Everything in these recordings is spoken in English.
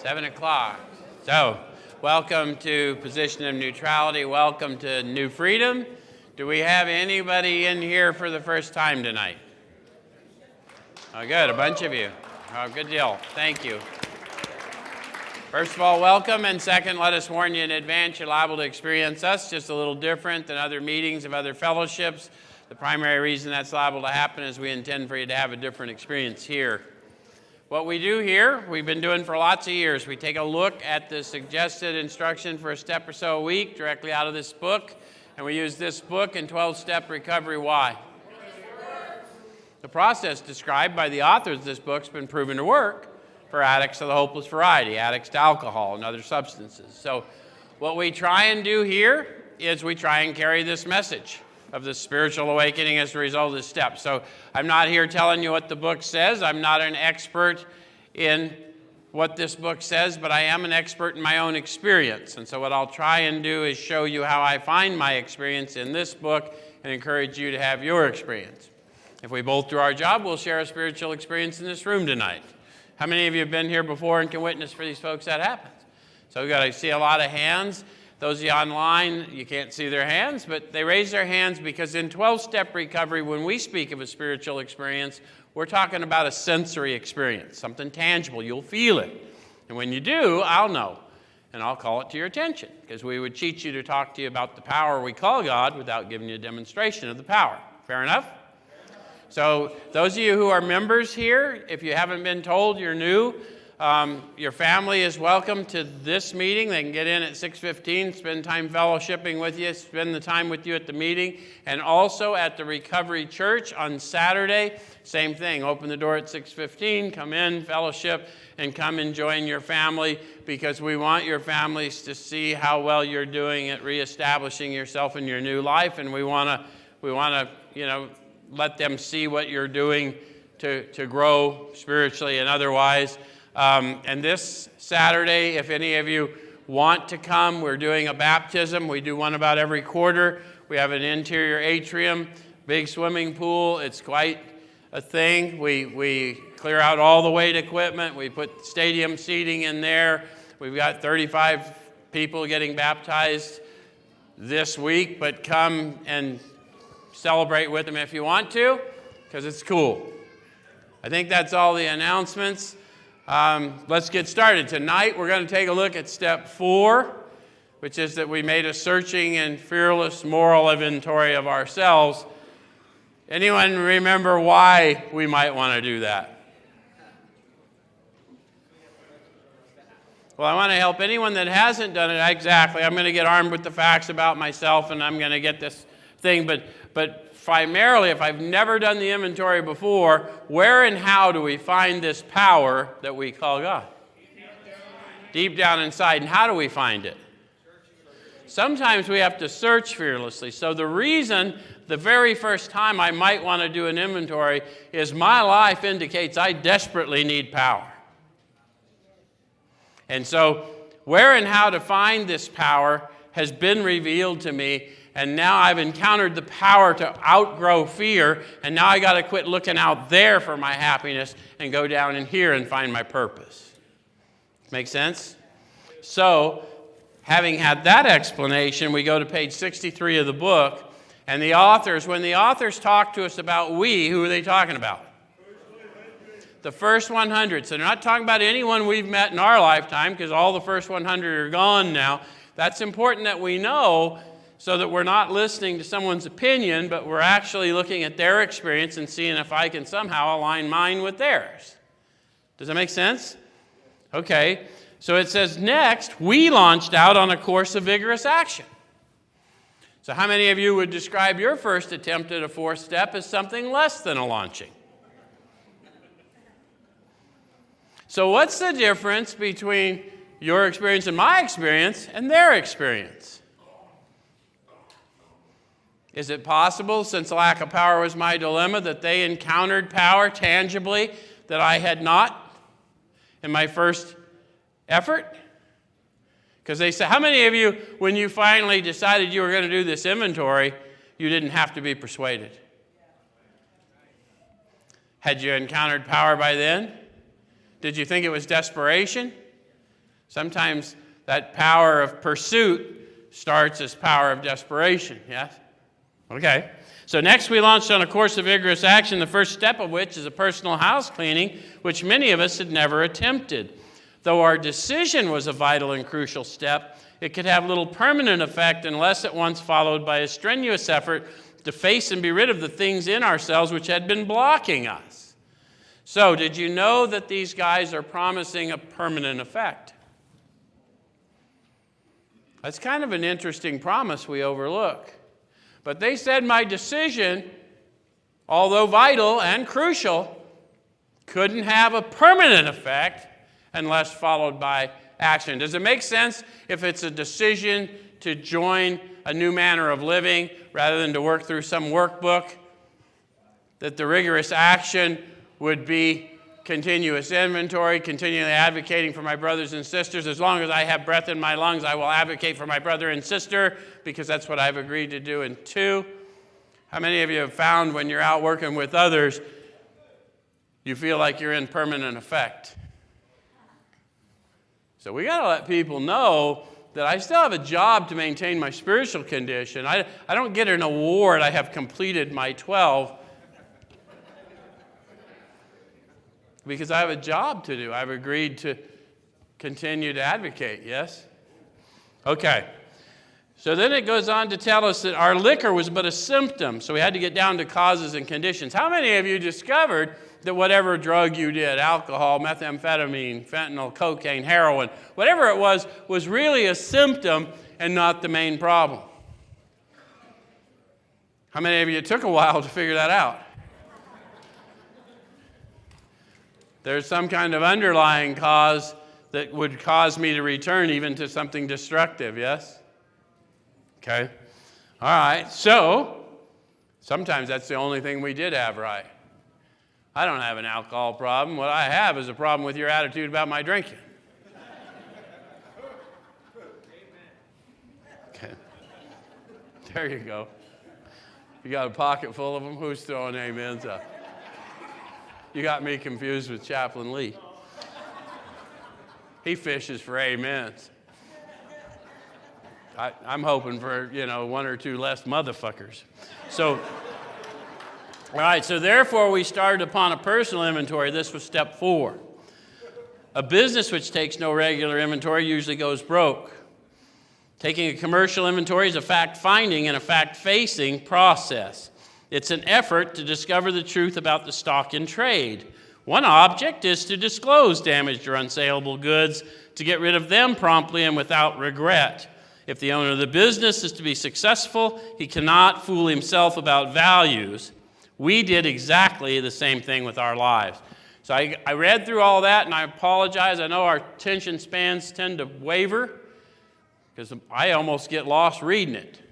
7 o'clock. So, welcome to Position of Neutrality. Welcome to New Freedom. Do we have anybody in here for the first time tonight? Oh, good. A bunch of you. Oh, good deal. Thank you. First of all, welcome. And second, let us warn you in advance, you're liable to experience us just a little different than other meetings of other fellowships. The primary reason that's liable to happen is we intend for you to have a different experience here. What we do here, we've been doing for lots of years. We take a look at the suggested instruction for a step or so a week directly out of this book, and we use this book in 12-step recovery. Why? The process described by the authors of this book has been proven to work for addicts of the hopeless variety, addicts to alcohol and other substances. So what we try and do here is we try and carry this message of the spiritual awakening as a result of this step. So I'm not here telling you what the book says. I'm not an expert in what this book says, but I am an expert in my own experience. And so what I'll try and do is show you how I find my experience in this book and encourage you to have your experience. If we both do our job, we'll share a spiritual experience in this room tonight. How many of you have been here before and can witness for these folks that happens? So we've got to see a lot of hands. Those of you online, you can't see their hands, but they raise their hands because in 12-step recovery, when we speak of a spiritual experience, we're talking about a sensory experience, something tangible. You'll feel it. And when you do, I'll know, and I'll call it to your attention, because we would teach you to talk to you about the power we call God without giving you a demonstration of the power. Fair enough? So those of you who are members here, if you haven't been told you're new, your family is welcome to this meeting. They can get in at 6:15, spend time fellowshipping with you, spend the time with you at the meeting, and also at the Recovery Church on Saturday. Same thing, open the door at 6:15, come in, fellowship, and come and join your family, because we want your families to see how well you're doing at reestablishing yourself in your new life, and we want to, let them see what you're doing to grow spiritually and otherwise. And this Saturday, if any of you want to come, we're doing a baptism. We do one about every quarter. We have an interior atrium, big swimming pool. It's quite a thing. We clear out all the weight equipment. We put stadium seating in there. We've got 35 people getting baptized this week, but come and celebrate with them if you want to, because it's cool. I think that's all the announcements. Let's get started. Tonight we're going to take a look at step 4, which is that we made a searching and fearless moral inventory of ourselves. Anyone remember why we might want to do that? Well, I want to help anyone that hasn't done it. Exactly. I'm going to get armed with the facts about myself, and I'm going to get this thing. But primarily, if I've never done the inventory before, where and how do we find this power that we call God? Deep down inside. And how do we find it? Sometimes we have to search fearlessly. So the reason the very first time I might want to do an inventory is my life indicates I desperately need power. And so where and how to find this power has been revealed to me. And now I've encountered the power to outgrow fear, and now I got to quit looking out there for my happiness and go down in here and find my purpose. Make sense? So, having had that explanation, we go to page 63 of the book, and the authors, when the authors talk to us about we, who are they talking about? The first 100. So they're not talking about anyone we've met in our lifetime, because all the first 100 are gone now. That's important that we know, so that we're not listening to someone's opinion, but we're actually looking at their experience and seeing if I can somehow align mine with theirs. Does that make sense? Okay, so it says next, we launched out on a course of vigorous action. So how many of you would describe your first attempt at a 4th step as something less than a launching? So what's the difference between your experience and my experience and their experience? Is it possible, since lack of power was my dilemma, that they encountered power tangibly that I had not in my first effort? Because they said, how many of you, when you finally decided you were going to do this inventory, you didn't have to be persuaded? Had you encountered power by then? Did you think it was desperation? Sometimes that power of pursuit starts as power of desperation, yes? Okay. So next we launched on a course of vigorous action, the first step of which is a personal house cleaning, which many of us had never attempted. Though our decision was a vital and crucial step, it could have little permanent effect unless at once followed by a strenuous effort to face and be rid of the things in ourselves which had been blocking us. So, did you know that these guys are promising a permanent effect? That's kind of an interesting promise we overlook. But they said my decision, although vital and crucial, couldn't have a permanent effect unless followed by action. Does it make sense if it's a decision to join a new manner of living rather than to work through some workbook, that the rigorous action would be continuous inventory, continually advocating for my brothers and sisters? As long as I have breath in my lungs, I will advocate for my brother and sister because that's what I've agreed to do. And two, how many of you have found when you're out working with others, you feel like you're in permanent effect? So we got to let people know that I still have a job to maintain my spiritual condition. I don't get an award. I have completed my 12 because I have a job to do. I've agreed to continue to advocate, yes? Okay. So then it goes on to tell us that our liquor was but a symptom. So we had to get down to causes and conditions. How many of you discovered that whatever drug you did, alcohol, methamphetamine, fentanyl, cocaine, heroin, whatever it was really a symptom and not the main problem? How many of you, it took a while to figure that out? There's some kind of underlying cause that would cause me to return even to something destructive, yes? Okay. All right. So, sometimes that's the only thing we did have right. I don't have an alcohol problem. What I have is a problem with your attitude about my drinking. Okay. There you go. You got a pocket full of them? Who's throwing amens up? You got me confused with Chaplain Lee. He fishes for amens. I'm hoping for, one or two less motherfuckers. So, all right, so therefore we started upon a personal inventory. This was step 4. A business which takes no regular inventory usually goes broke. Taking a commercial inventory is a fact-finding and a fact-facing process. It's an effort to discover the truth about the stock in trade. One object is to disclose damaged or unsaleable goods, to get rid of them promptly and without regret. If the owner of the business is to be successful, he cannot fool himself about values. We did exactly the same thing with our lives. So I read through all that, and I apologize. I know our attention spans tend to waver because I almost get lost reading it.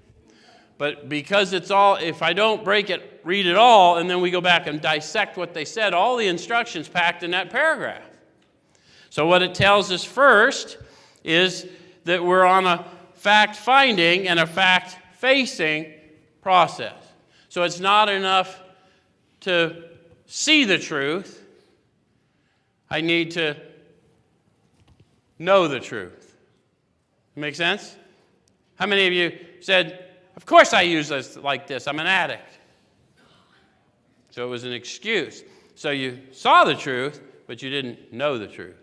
But because it's all, if I don't break it, read it all, and then we go back and dissect what they said, all the instructions packed in that paragraph. So what it tells us first is that we're on a fact-finding and a fact-facing process. So it's not enough to see the truth. I need to know the truth. Make sense? How many of you said, of course I use this like this, I'm an addict? So it was an excuse. So you saw the truth, but you didn't know the truth.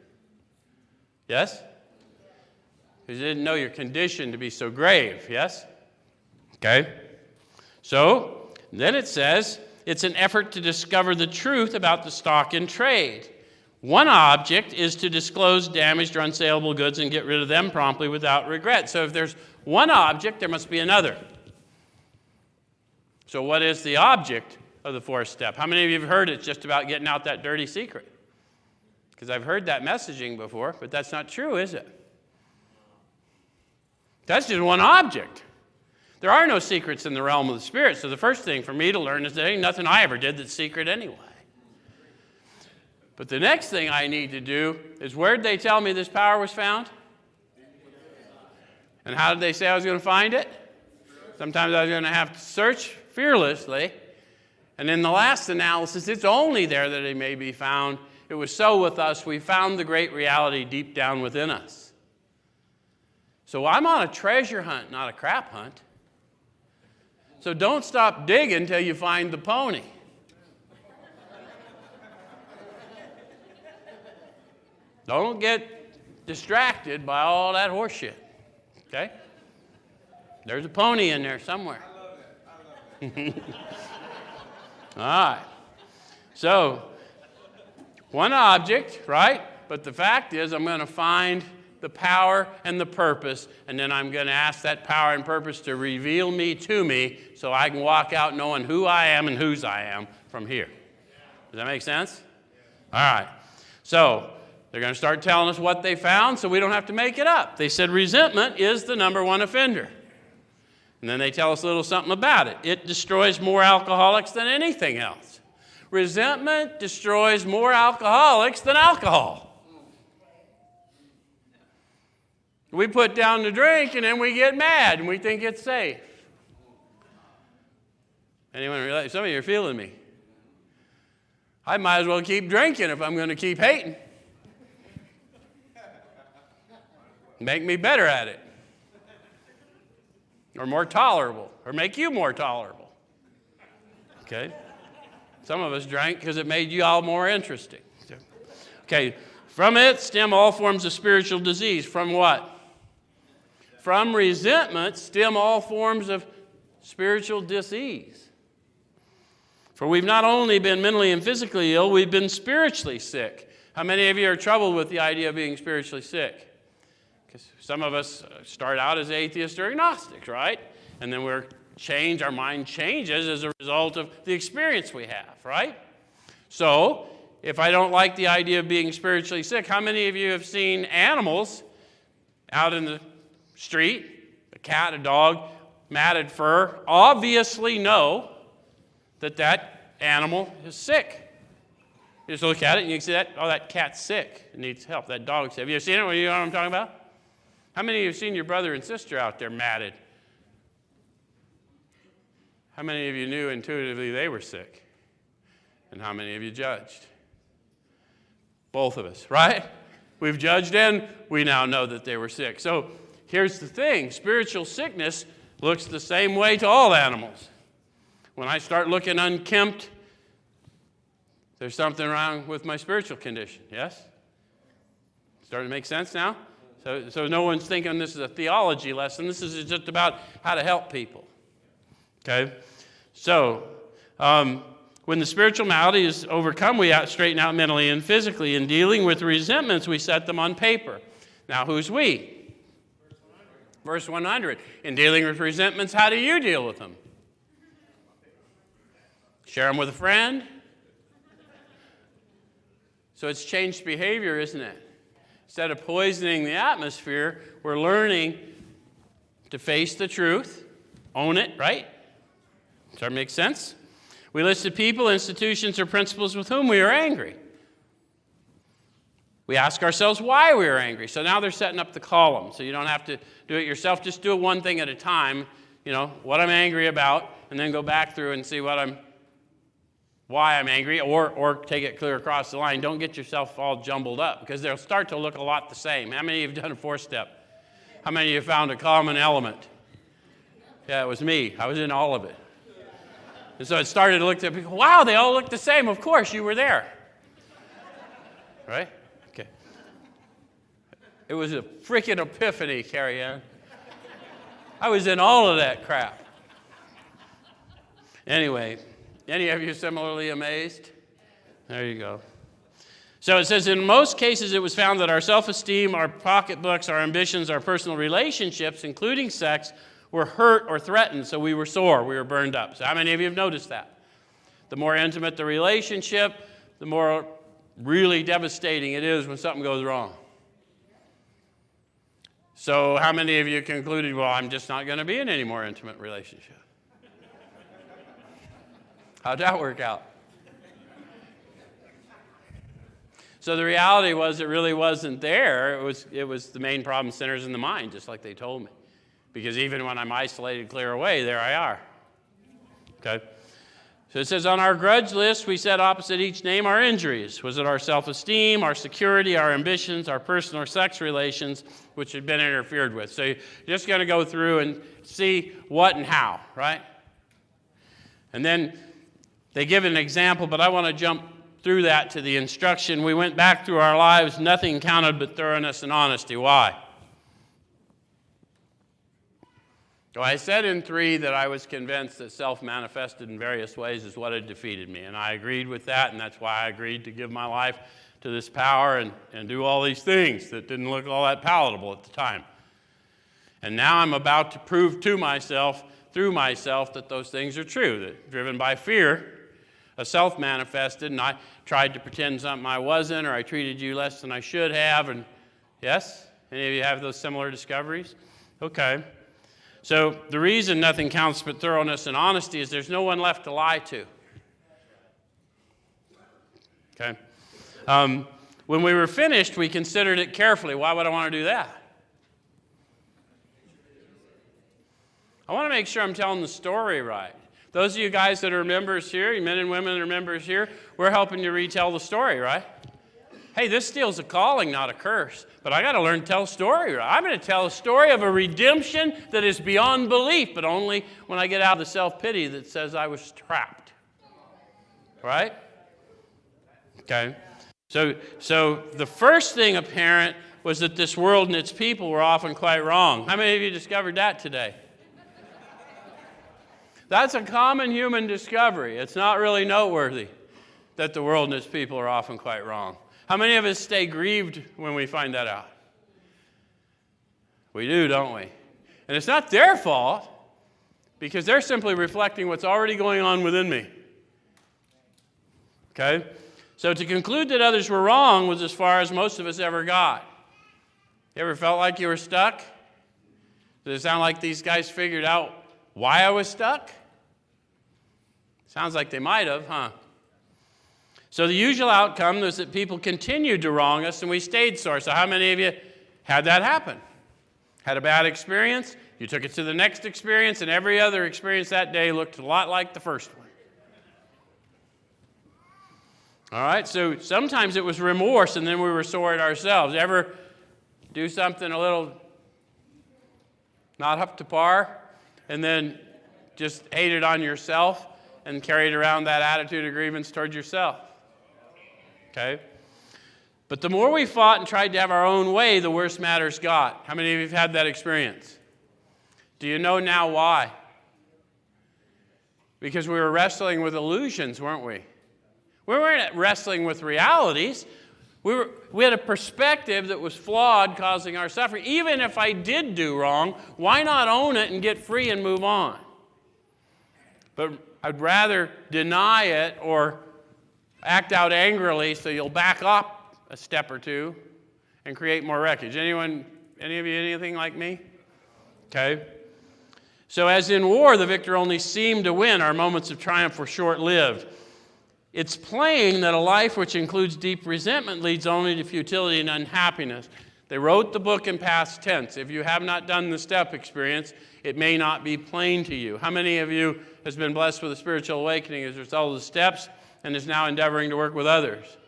Yes? Because you didn't know your condition to be so grave, yes? Okay. So then it says, it's an effort to discover the truth about the stock in trade. One object is to disclose damaged or unsaleable goods and get rid of them promptly without regret. So if there's one object, there must be another. So what is the object of the 4th step? How many of you have heard it's just about getting out that dirty secret? Because I've heard that messaging before, but that's not true, is it? That's just one object. There are no secrets in the realm of the Spirit, so the first thing for me to learn is there ain't nothing I ever did that's secret anyway. But the next thing I need to do is, where did they tell me this power was found? And how did they say I was going to find it? Sometimes I was going to have to search fearlessly. And in the last analysis, it's only there that it may be found. It was so with us. We found the great reality deep down within us. So I'm on a treasure hunt, not a crap hunt. So don't stop digging until you find the pony. Don't get distracted by all that horse shit. Okay? There's a pony in there somewhere. I love it. All right. So, one object, right? But the fact is, I'm going to find the power and the purpose, and then I'm going to ask that power and purpose to reveal me to me so I can walk out knowing who I am and whose I am from here. Does that make sense? All right. So, they're going to start telling us what they found so we don't have to make it up. They said resentment is the number one offender. And then they tell us a little something about it. It destroys more alcoholics than anything else. Resentment destroys more alcoholics than alcohol. We put down the drink and then we get mad and we think it's safe. Anyone realize? Some of you are feeling me. I might as well keep drinking if I'm going to keep hating. Make me better at it. Or more tolerable. Or make you more tolerable. Okay? Some of us drank because it made you all more interesting. Okay. From it stem all forms of spiritual disease. From what? From resentment stem all forms of spiritual disease. For we've not only been mentally and physically ill, we've been spiritually sick. How many of you are troubled with the idea of being spiritually sick? Because some of us start out as atheists or agnostics, right? And then our mind changes as a result of the experience we have, right? So, if I don't like the idea of being spiritually sick, how many of you have seen animals out in the street, a cat, a dog, matted fur, obviously know that animal is sick? You just look at it and you can see that cat's sick. It needs help. That dog's sick. Have you seen it? You know what I'm talking about? How many of you have seen your brother and sister out there matted? How many of you knew intuitively they were sick? And how many of you judged? Both of us, right? We've judged and we now know that they were sick. So here's the thing. Spiritual sickness looks the same way to all animals. When I start looking unkempt, there's something wrong with my spiritual condition, yes? Starting to make sense now? So no one's thinking this is a theology lesson. This is just about how to help people. Okay? So, when the spiritual malady is overcome, we straighten out mentally and physically. In dealing with resentments, we set them on paper. Now, who's we? Verse 100. In dealing with resentments, how do you deal with them? Share them with a friend? So it's changed behavior, isn't it? Instead of poisoning the atmosphere, we're learning to face the truth, own it, right? Does that make sense? We listed people, institutions, or principles with whom we are angry. We ask ourselves why we are angry. So now they're setting up the column. So you don't have to do it yourself. Just do it one thing at a time. You know, what I'm angry about, and then go back through and see why I'm angry, or take it clear across the line. Don't get yourself all jumbled up, because they'll start to look a lot the same. How many of you have done a 4-step? How many of you found a common element? Yeah, it was me. I was in all of it. And so it started to look at people, wow, they all look the same. Of course, you were there. Right? Okay. It was a freaking epiphany, Carrie Ann. I was in all of that crap. Anyway, any of you similarly amazed? There you go. So it says, in most cases, it was found that our self-esteem, our pocketbooks, our ambitions, our personal relationships, including sex, were hurt or threatened, so we were sore, we were burned up. So how many of you have noticed that? The more intimate the relationship, the more really devastating it is when something goes wrong. So how many of you concluded, well, I'm just not going to be in any more intimate relationship? How'd that work out? So the reality was it really wasn't there. It was the main problem centers in the mind, just like they told me. Because even when I'm isolated, clear away, there I are. Okay? So it says, on our grudge list, we set opposite each name our injuries. Was it our self-esteem, our security, our ambitions, our personal or sex relations, which had been interfered with? So you're just going to go through and see what and how, right? And then they give an example, but I want to jump through that to the instruction. We went back through our lives, nothing counted but thoroughness and honesty. Why? So I said in 3 that I was convinced that self-manifested in various ways is what had defeated me. And I agreed with that, and that's why I agreed to give my life to this power and do all these things that didn't look all that palatable at the time. And now I'm about to prove to myself, through myself, that those things are true, that driven by fear, a self-manifested, and I tried to pretend something I wasn't, or I treated you less than I should have, and yes? Any of you have those similar discoveries? Okay. So the reason nothing counts but thoroughness and honesty is there's no one left to lie to. Okay? When we were finished, we considered it carefully. Why would I want to do that? I want to make sure I'm telling the story right. Those of you guys that are members here, you men and women that are members here, we're helping you retell the story, right? Hey, this steel's a calling, not a curse. But I got to learn to tell a story. I'm going to tell a story of a redemption that is beyond belief, but only when I get out of the self-pity that says I was trapped. Right? Okay. So the first thing apparent was that this world and its people were often quite wrong. How many of you discovered that today? That's a common human discovery. It's not really noteworthy that the world and its people are often quite wrong. How many of us stay grieved when we find that out? We do, don't we? And it's not their fault, because they're simply reflecting what's already going on within me. Okay? So to conclude that others were wrong was as far as most of us ever got. You ever felt like you were stuck? Does it sound like these guys figured out why I was stuck? Sounds like they might have, huh? So the usual outcome was that people continued to wrong us and we stayed sore. So how many of you had that happen? Had a bad experience, you took it to the next experience, and every other experience that day looked a lot like the first one. All right, so sometimes it was remorse and then we were sore at ourselves. Ever do something a little not up to par and then just hate it on yourself and carried around that attitude of grievance toward yourself? Okay? But the more we fought and tried to have our own way, the worse matters got. How many of you have had that experience? Do you know now why? Because we were wrestling with illusions, weren't we? We weren't wrestling with realities. We had a perspective that was flawed, causing our suffering. Even if I did do wrong, why not own it and get free and move on? But I'd rather deny it or act out angrily so you'll back up a step or two and create more wreckage. Any of you anything like me? Okay. So as in war, the victor only seemed to win. Our moments of triumph were short-lived. It's plain that a life which includes deep resentment leads only to futility and unhappiness. They wrote the book in past tense. If you have not done the step experience, it may not be plain to you. How many of you has been blessed with a spiritual awakening as a result of the steps and is now endeavoring to work with others?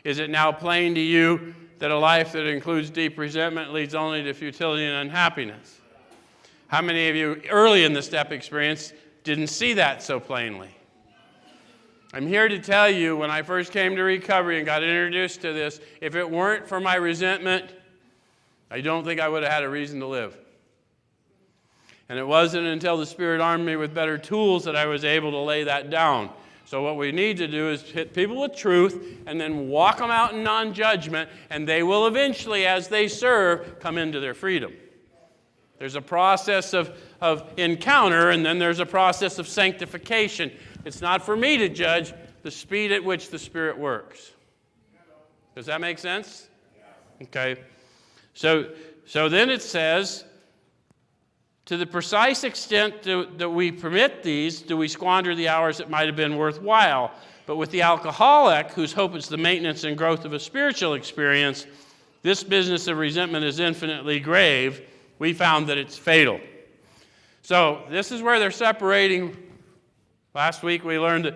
Is it now plain to you that a life that includes deep resentment leads only to futility and unhappiness? How many of you early in the step experience didn't see that so plainly? I'm here to tell you, when I first came to recovery and got introduced to this, if it weren't for my resentment, I don't think I would have had a reason to live. And it wasn't until the Spirit armed me with better tools that I was able to lay that down. So what we need to do is hit people with truth and then walk them out in non-judgment, and they will eventually, as they serve, come into their freedom. There's a process of encounter, and then there's a process of sanctification. It's not for me to judge the speed at which the Spirit works. Does that make sense? Okay. So then it says, to the precise extent that we permit these, do we squander the hours that might have been worthwhile. But with the alcoholic, whose hope is the maintenance and growth of a spiritual experience, this business of resentment is infinitely grave. We found that it's fatal. So this is where they're separating Last week we learned that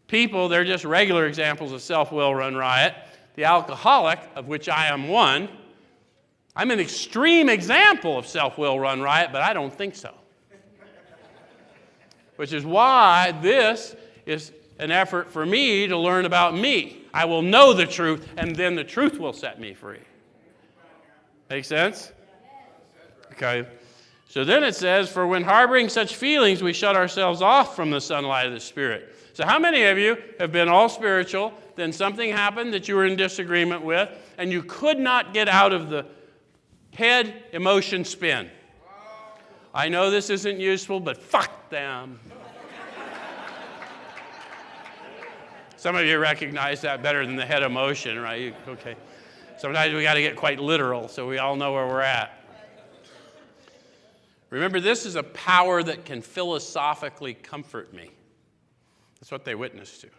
people, they're just regular examples of self-will run riot. The alcoholic, of which I am one, I'm an extreme example of self-will run riot, but I don't think so. Which is why this is an effort for me to learn about me. I will know the truth, and then the truth will set me free. Make sense? Okay. So then it says, for when harboring such feelings, we shut ourselves off from the sunlight of the Spirit. So how many of you have been all spiritual, then something happened that you were in disagreement with, and you could not get out of the head emotion spin? I know this isn't useful, but fuck them. Some of you recognize that better than the head emotion, right? Okay. Sometimes we got to get quite literal so we all know where we're at. Remember, this is a power that can philosophically comfort me. That's what they witness to.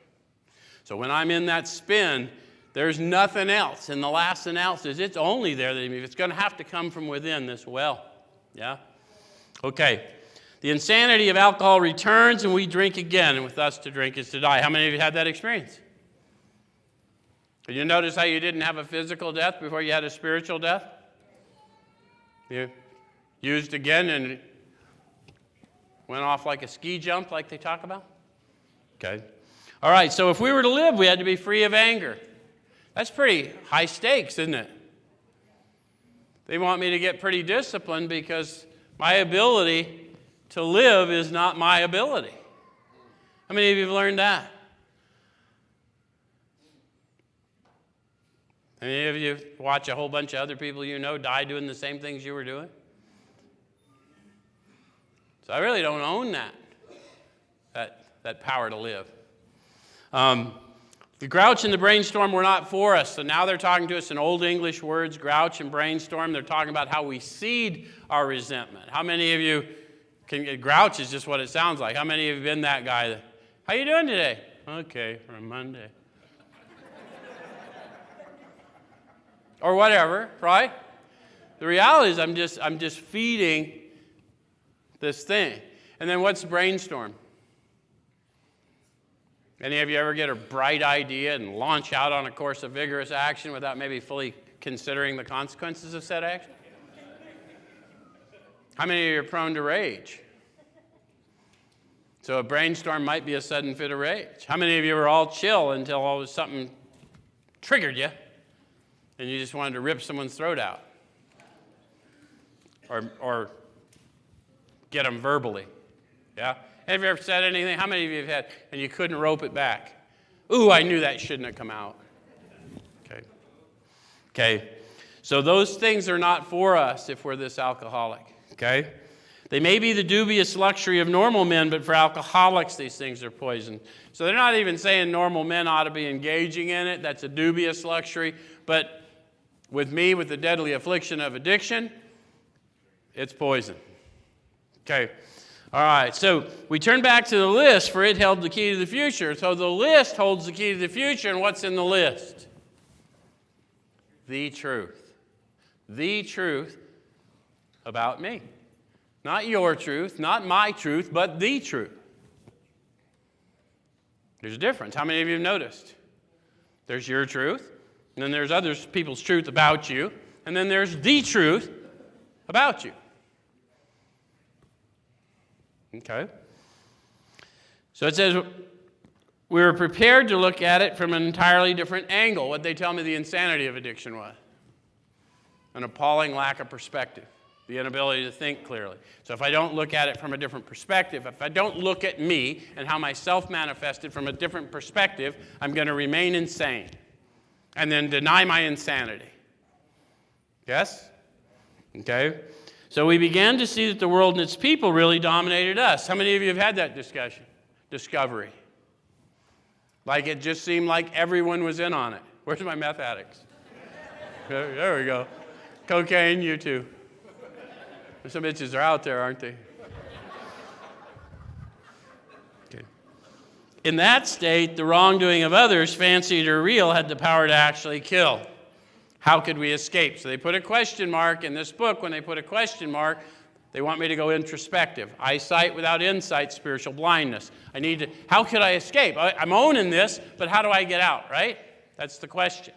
So when I'm in that spin, there's nothing else. And the last analysis, it's only there that it's going to have to come from within this well. Yeah? Okay. The insanity of alcohol returns and we drink again. And with us to drink is to die. How many of you had that experience? Did you notice how you didn't have a physical death before you had a spiritual death? You used again and went off like a ski jump like they talk about? Okay. All right, so if we were to live, we had to be free of anger. That's pretty high stakes, isn't it? They want me to get pretty disciplined because my ability to live is not my ability. How many of you have learned that? How many of you watch a whole bunch of other people you know die doing the same things you were doing? So I really don't own that power to live. The grouch and the brainstorm were not for us. So now they're talking to us in Old English words, grouch and brainstorm. They're talking about how we seed our resentment. How many of you grouch is just what it sounds like. How many of you have been that guy? How you doing today? Okay, for a Monday. Or whatever, right? The reality is I'm just feeding this thing. And then what's brainstorm? Any of you ever get a bright idea and launch out on a course of vigorous action without maybe fully considering the consequences of said action? How many of you are prone to rage? So a brainstorm might be a sudden fit of rage. How many of you were all chill until all of a sudden something triggered you and you just wanted to rip someone's throat out? Or get them verbally? Yeah? Have you ever said anything? How many of you have had, and you couldn't rope it back? Ooh, I knew that shouldn't have come out. Okay. So those things are not for us if we're this alcoholic. Okay? They may be the dubious luxury of normal men, but for alcoholics, these things are poison. So they're not even saying normal men ought to be engaging in it. That's a dubious luxury. But with me, with the deadly affliction of addiction, it's poison. Okay. All right, so we turn back to the list, for it held the key to the future. So the list holds the key to the future, and what's in the list? The truth. The truth about me. Not your truth, not my truth, but the truth. There's a difference. How many of you have noticed? There's your truth, and then there's other people's truth about you, and then there's the truth about you. Okay. So it says we were prepared to look at it from an entirely different angle. What they tell me the insanity of addiction was? An appalling lack of perspective, the inability to think clearly. So if I don't look at it from a different perspective, if I don't look at me and how myself manifested from a different perspective, I'm going to remain insane and then deny my insanity. Yes? Okay. So we began to see that the world and its people really dominated us. How many of you have had that discovery? Like it just seemed like everyone was in on it. Where's my meth addicts? There we go. Cocaine, you too. Some bitches are out there, aren't they? Okay. In that state, the wrongdoing of others, fancied or real, had the power to actually kill. How could we escape? So they put a question mark in this book. When they put a question mark, They want me to go introspective. Eyesight without insight, spiritual blindness. How could I escape? I'm owning this, but how do I get out, right? That's the question.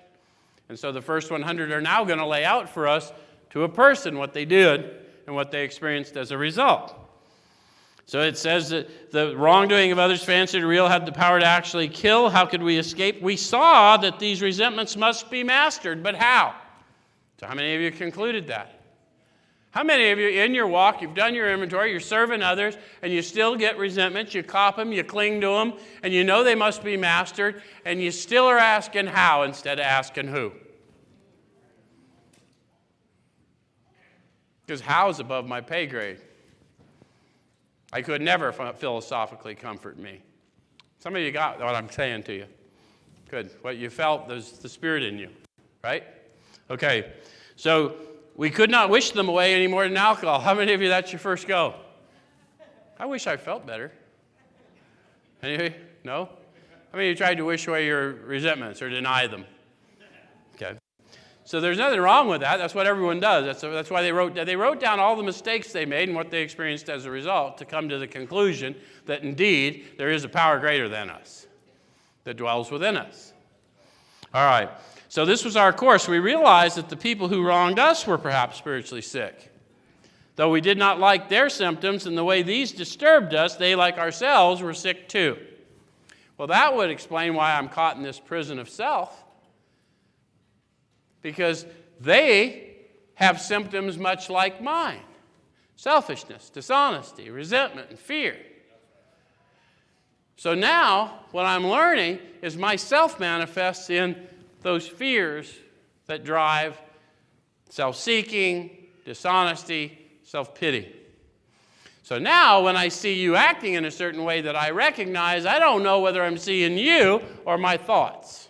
And so the first 100 are now going to lay out for us to a person what they did and what they experienced as a result. So it says that the wrongdoing of others, fancied or real, had the power to actually kill. How could we escape? We saw that these resentments must be mastered, but how? So how many of you concluded that? How many of you in your walk, you've done your inventory, you're serving others, and you still get resentments, you cop them, you cling to them, and you know they must be mastered, and you still are asking how instead of asking who? Because how is above my pay grade. I could never philosophically comfort me. Some of you got what I'm saying to you. Good. What you felt, there's the Spirit in you, right? Okay. So we could not wish them away any more than alcohol. How many of you, that's your first go? I wish I felt better. Anybody? No? How many of you tried to wish away your resentments or deny them? Okay. So there's nothing wrong with that. That's what everyone does. That's why they wrote down all the mistakes they made and what they experienced as a result to come to the conclusion that indeed there is a power greater than us that dwells within us. All right. So this was our course. We realized that the people who wronged us were perhaps spiritually sick. Though we did not like their symptoms and the way these disturbed us, they, like ourselves, were sick too. Well, that would explain why I'm caught in this prison of self. Because they have symptoms much like mine. Selfishness, dishonesty, resentment, and fear. So now, what I'm learning is myself manifests in those fears that drive self-seeking, dishonesty, self-pity. So now when I see you acting in a certain way that I recognize, I don't know whether I'm seeing you or my thoughts.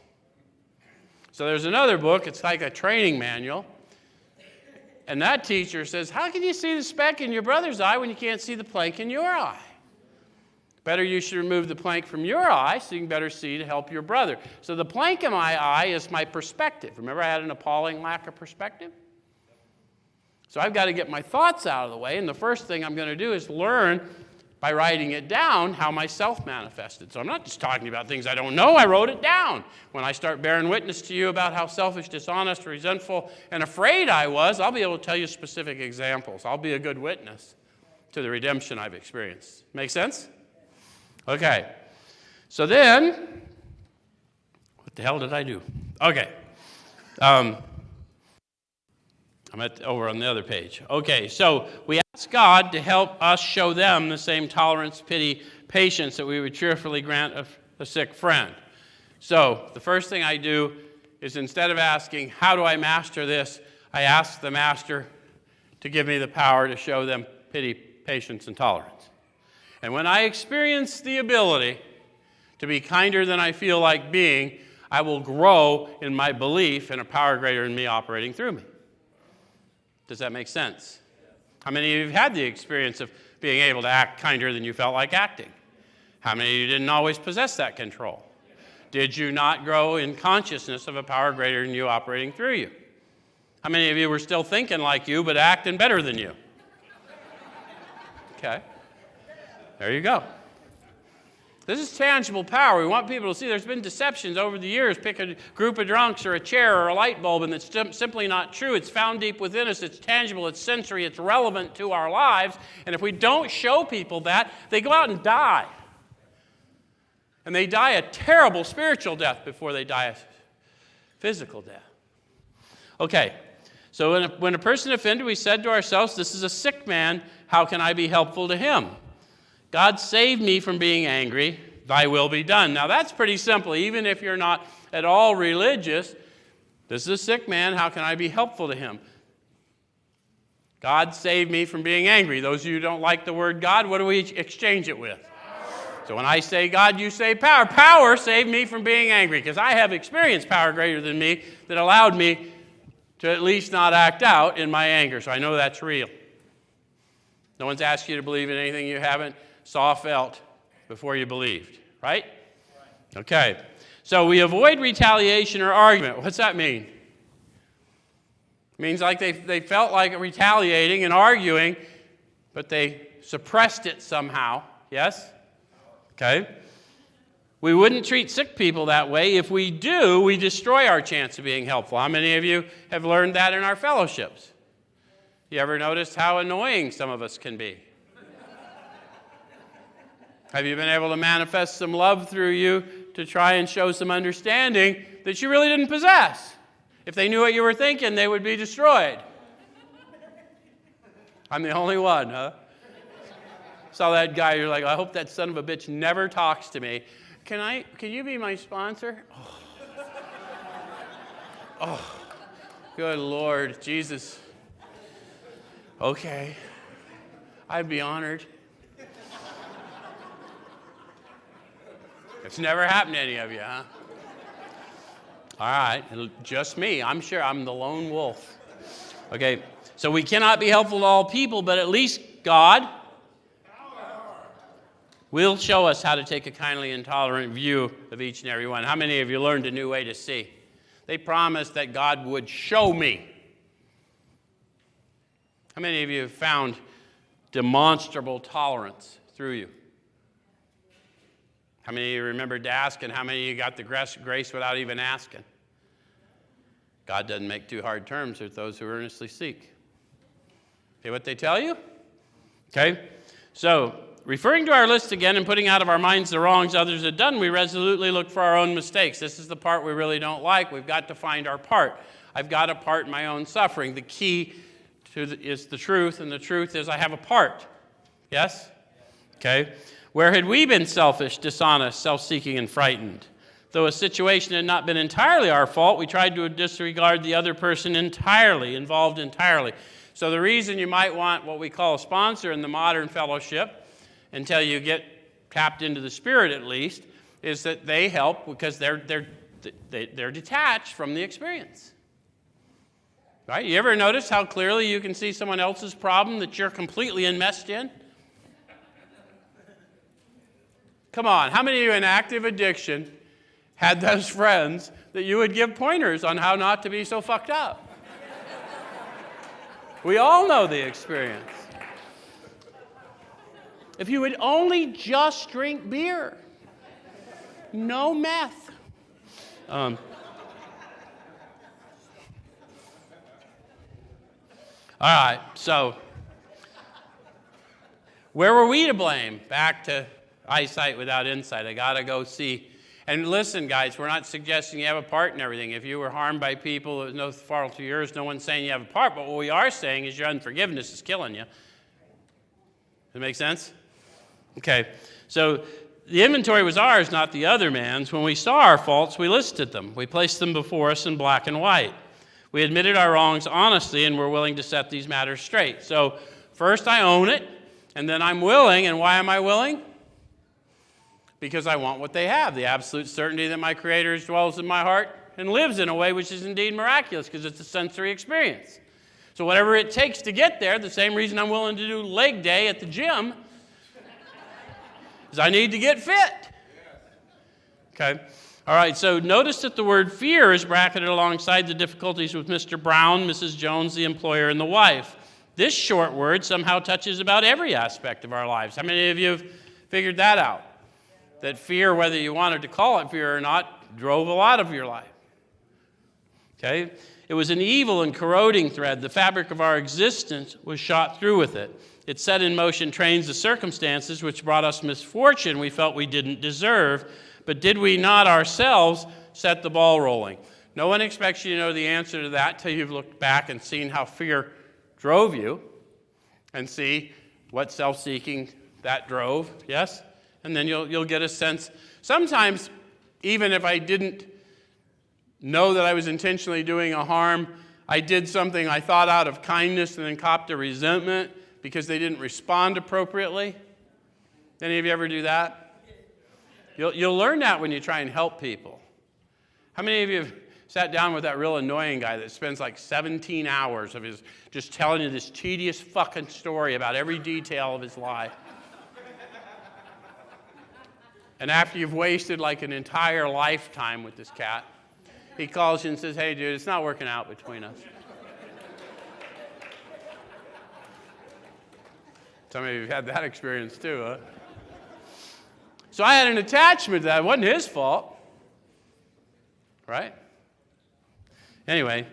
So there's another book, it's like a training manual, and that teacher says, how can you see the speck in your brother's eye when you can't see the plank in your eye? Better you should remove the plank from your eye so you can better see to help your brother. So the plank in my eye is my perspective. Remember I had an appalling lack of perspective? So I've got to get my thoughts out of the way, and the first thing I'm going to do is learn by writing it down how myself manifested. So I'm not just talking about things I don't know, I wrote it down. When I start bearing witness to you about how selfish, dishonest, resentful, and afraid I was, I'll be able to tell you specific examples. I'll be a good witness to the redemption I've experienced. Make sense? Okay, so then, what the hell did I do? Okay, I'm over on the other page. Okay, so we ask God to help us show them the same tolerance, pity, patience that we would cheerfully grant a sick friend. So the first thing I do is instead of asking, how do I master this, I ask the Master to give me the power to show them pity, patience, and tolerance. And when I experience the ability to be kinder than I feel like being, I will grow in my belief in a power greater than me operating through me. Does that make sense? How many of you have had the experience of being able to act kinder than you felt like acting? How many of you didn't always possess that control? Did you not grow in consciousness of a power greater than you operating through you? How many of you were still thinking like you but acting better than you? Okay. There you go. This is tangible power. We want people to see there's been deceptions over the years. Pick a group of drunks or a chair or a light bulb, and it's simply not true. It's found deep within us. It's tangible. It's sensory. It's relevant to our lives. And if we don't show people that, they go out and die. And they die a terrible spiritual death before they die a physical death. Okay, so when a person offended, we said to ourselves, this is a sick man. How can I be helpful to him? God save me from being angry, thy will be done. Now that's pretty simple. Even if you're not at all religious, this is a sick man, how can I be helpful to him? God save me from being angry. Those of you who don't like the word God, what do we exchange it with? Power. So when I say God, you say power. Power saved me from being angry because I have experienced power greater than me that allowed me to at least not act out in my anger. So I know that's real. No one's asked you to believe in anything you haven't saw, felt before you believed, right? Okay. So we avoid retaliation or argument. What's that mean? It means like they felt like retaliating and arguing but they suppressed it somehow. Yes? Okay. We wouldn't treat sick people that way. If we do, we destroy our chance of being helpful. How many of you have learned that in our fellowships? You ever noticed how annoying some of us can be? Have you been able to manifest some love through you to try and show some understanding that you really didn't possess? If they knew what you were thinking, they would be destroyed. I'm the only one, huh? Saw that guy, you're like, I hope that son of a bitch never talks to me. Can you be my sponsor? Oh, good Lord, Jesus. Okay, I'd be honored. It's never happened to any of you, huh? All right, just me. I'm sure I'm the lone wolf. Okay, so we cannot be helpful to all people, but at least God will show us how to take a kindly and tolerant view of each and every one. How many of you learned a new way to see? They promised that God would show me. How many of you have found demonstrable tolerance through you? How many of you remembered to ask, and how many of you got the grace without even asking? God doesn't make too hard terms with those who earnestly seek. See what they tell you? Okay, so referring to our list again and putting out of our minds the wrongs others have done, we resolutely look for our own mistakes. This is the part we really don't like. We've got to find our part. I've got a part in my own suffering. The key is the truth, and the truth is I have a part. Yes? Okay. Where had we been selfish, dishonest, self-seeking, and frightened? Though a situation had not been entirely our fault, we tried to disregard the other person entirely, involved entirely. So the reason you might want what we call a sponsor in the modern fellowship, until you get tapped into the Spirit at least, is that they help because they're detached from the experience. Right? You ever notice how clearly you can see someone else's problem that you're completely enmeshed in? Come on, how many of you in active addiction had those friends that you would give pointers on how not to be so fucked up? We all know the experience. If you would only just drink beer, no meth. All right, so where were we to blame? Back to eyesight without insight. I got to go see. And listen, guys, we're not suggesting you have a part in everything. If you were harmed by people, it was no fault of yours. No one's saying you have a part. But what we are saying is your unforgiveness is killing you. Does that make sense? Okay. So the inventory was ours, not the other man's. When we saw our faults, we listed them. We placed them before us in black and white. We admitted our wrongs honestly, and we're willing to set these matters straight. So first I own it, and then I'm willing. And why am I willing? Because I want what they have, the absolute certainty that my Creator dwells in my heart and lives in a way which is indeed miraculous, because it's a sensory experience. So whatever it takes to get there, the same reason I'm willing to do leg day at the gym, is I need to get fit. Okay? All right, so notice that the word fear is bracketed alongside the difficulties with Mr. Brown, Mrs. Jones, the employer, and the wife. This short word somehow touches about every aspect of our lives. How many of you have figured that out? That fear, whether you wanted to call it fear or not, drove a lot of your life. Okay? It was an evil and corroding thread. The fabric of our existence was shot through with it. It set in motion trains of circumstances which brought us misfortune we felt we didn't deserve. But did we not ourselves set the ball rolling? No one expects you to know the answer to that till you've looked back and seen how fear drove you and see what self-seeking that drove. Yes? And then you'll get a sense. Sometimes, even if I didn't know that I was intentionally doing a harm, I did something I thought out of kindness and then copped a resentment because they didn't respond appropriately. Any of you ever do that? You'll learn that when you try and help people. How many of you have sat down with that real annoying guy that spends like 17 hours of his just telling you this tedious fucking story about every detail of his life? And after you've wasted like an entire lifetime with this cat, he calls you and says, hey, dude, it's not working out between us. Some of you have had that experience too, huh? So I had an attachment to that. It wasn't his fault, right? Anyway,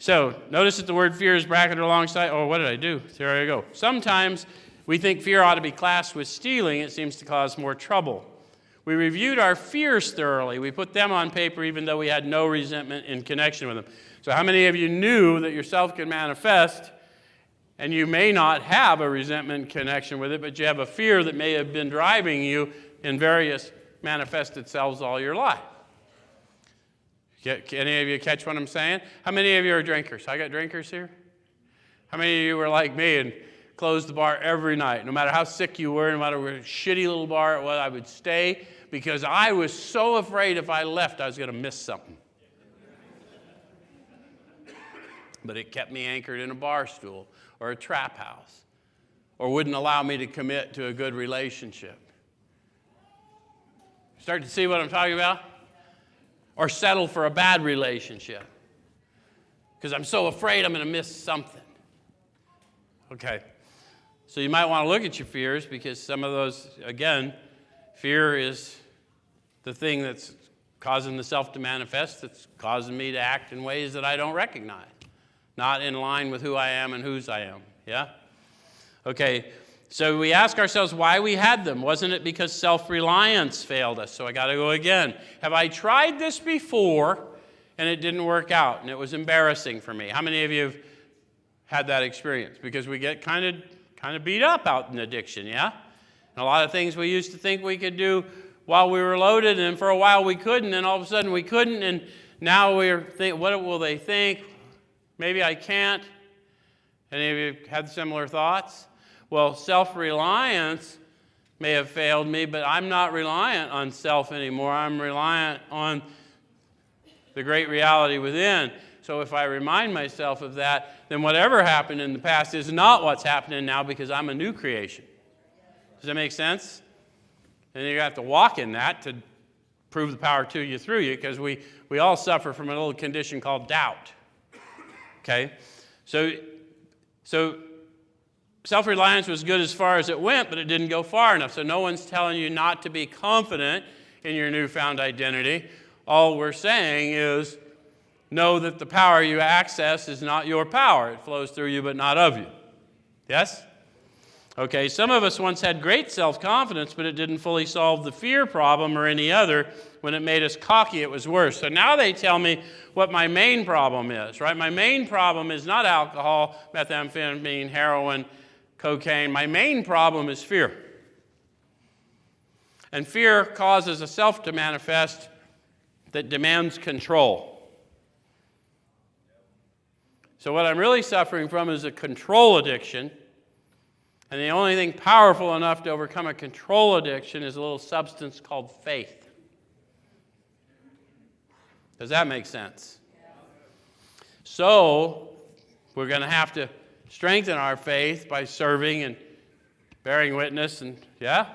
so notice that the word fear is bracketed alongside. Oh, what did I do? There I go. Sometimes we think fear ought to be classed with stealing. It seems to cause more trouble. We reviewed our fears thoroughly. We put them on paper even though we had no resentment in connection with them. So how many of you knew that yourself can manifest, and you may not have a resentment connection with it, but you have a fear that may have been driving you in various manifested selves all your life? Any of you catch what I'm saying? How many of you are drinkers? I got drinkers here? How many of you were like me and closed the bar every night? No matter how sick you were, no matter what shitty little bar it was, I would stay because I was so afraid if I left I was going to miss something. But it kept me anchored in a bar stool or a trap house, or wouldn't allow me to commit to a good relationship. Start to see what I'm talking about? Or settle for a bad relationship because I'm so afraid I'm going to miss something. Okay, so you might want to look at your fears, because some of those, again, fear is the thing that's causing the self to manifest, that's causing me to act in ways that I don't recognize, not in line with who I am and whose I am. Yeah? Okay, so we ask ourselves why we had them. Wasn't it because self-reliance failed us? So I got to go again. Have I tried this before and it didn't work out and it was embarrassing for me? How many of you have had that experience? Because we get kind of beat up out in addiction, yeah? And a lot of things we used to think we could do while we were loaded, and for a while we couldn't, and all of a sudden we couldn't, and now we're thinking, what will they think? Maybe I can't. Any of you had similar thoughts? Well, self-reliance may have failed me, but I'm not reliant on self anymore. I'm reliant on the great reality within. So if I remind myself of that, then whatever happened in the past is not what's happening now, because I'm a new creation. Does that make sense? And you have to walk in that to prove the power to you through you, because we all suffer from a little condition called doubt. Okay? So self-reliance was good as far as it went, but it didn't go far enough. So no one's telling you not to be confident in your newfound identity. All we're saying is know that the power you access is not your power. It flows through you, but not of you. Yes? Okay, some of us once had great self-confidence, but it didn't fully solve the fear problem or any other. When it made us cocky, it was worse. So now they tell me what my main problem is, right? My main problem is not alcohol, methamphetamine, heroin, cocaine. My main problem is fear. And fear causes a self to manifest that demands control. So what I'm really suffering from is a control addiction. And the only thing powerful enough to overcome a control addiction is a little substance called faith. Does that make sense? So we're going to have to strengthen our faith by serving and bearing witness, and yeah?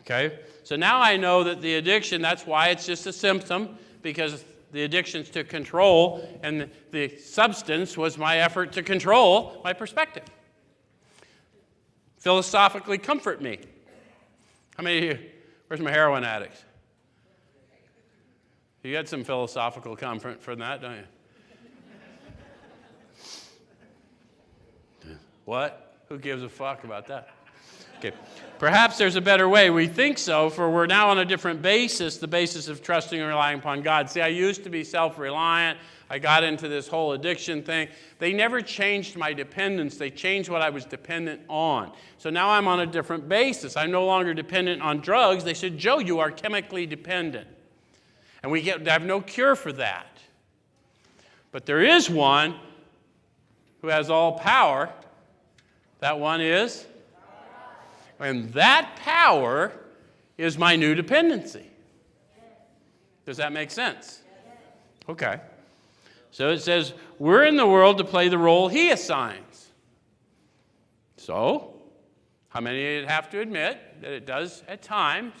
Okay. So now I know that the addiction, that's why it's just a symptom, because the addiction's to control, and the substance was my effort to control my perspective. Philosophically comfort me. How many of you, where's my heroin addicts? You get some philosophical comfort from that, don't you? What? Who gives a fuck about that? Okay. Perhaps there's a better way. We think so, for we're now on a different basis, the basis of trusting and relying upon God. See, I used to be self-reliant. I got into this whole addiction thing. They never changed my dependence. They changed what I was dependent on. So now I'm on a different basis. I'm no longer dependent on drugs. They said, Joe, you are chemically dependent. And we have no cure for that. But there is one who has all power. That one is? And that power is my new dependency. Does that make sense? Okay. So it says, we're in the world to play the role he assigns. So, how many of you have to admit that it does, at times,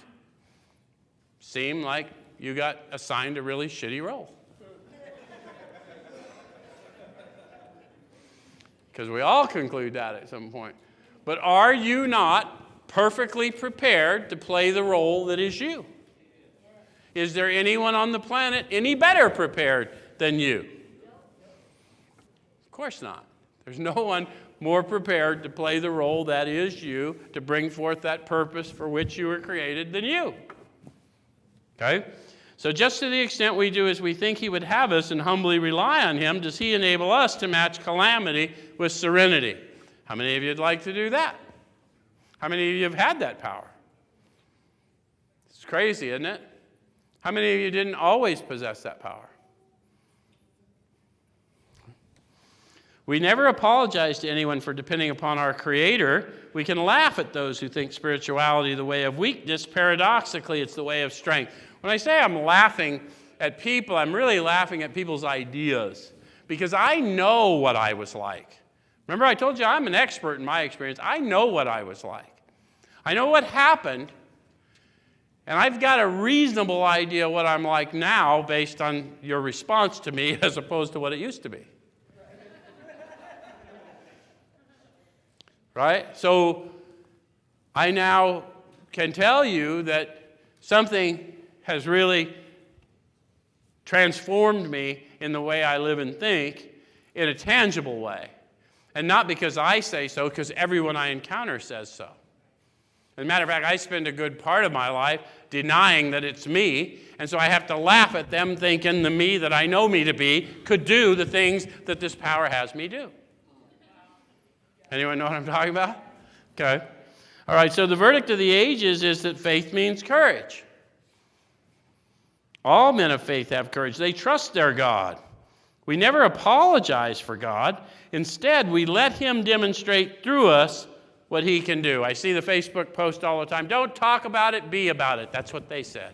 seem like you got assigned a really shitty role? Because we all conclude that at some point. But are you not perfectly prepared to play the role that is you? Is there anyone on the planet any better prepared than you? Of course not. There's no one more prepared to play the role that is you, to bring forth that purpose for which you were created than you. Okay? So just to the extent we do as we think he would have us and humbly rely on him, does he enable us to match calamity with serenity? How many of you would like to do that? How many of you have had that power? It's crazy, isn't it? How many of you didn't always possess that power? We never apologize to anyone for depending upon our Creator. We can laugh at those who think spirituality the way of weakness. Paradoxically, it's the way of strength. When I say I'm laughing at people, I'm really laughing at people's ideas, because I know what I was like. Remember, I told you I'm an expert in my experience. I know what I was like. I know what happened, and I've got a reasonable idea what I'm like now based on your response to me as opposed to what it used to be. Right? So I now can tell you that something has really transformed me in the way I live and think in a tangible way. And not because I say so, because everyone I encounter says so. As a matter of fact, I spend a good part of my life denying that it's me, and so I have to laugh at them thinking the me that I know me to be could do the things that this power has me do. Anyone know what I'm talking about? Okay. All right, so the verdict of the ages is that faith means courage. All men of faith have courage. They trust their God. We never apologize for God. Instead, we let him demonstrate through us what he can do. I see the Facebook post all the time. Don't talk about it, be about it. That's what they said.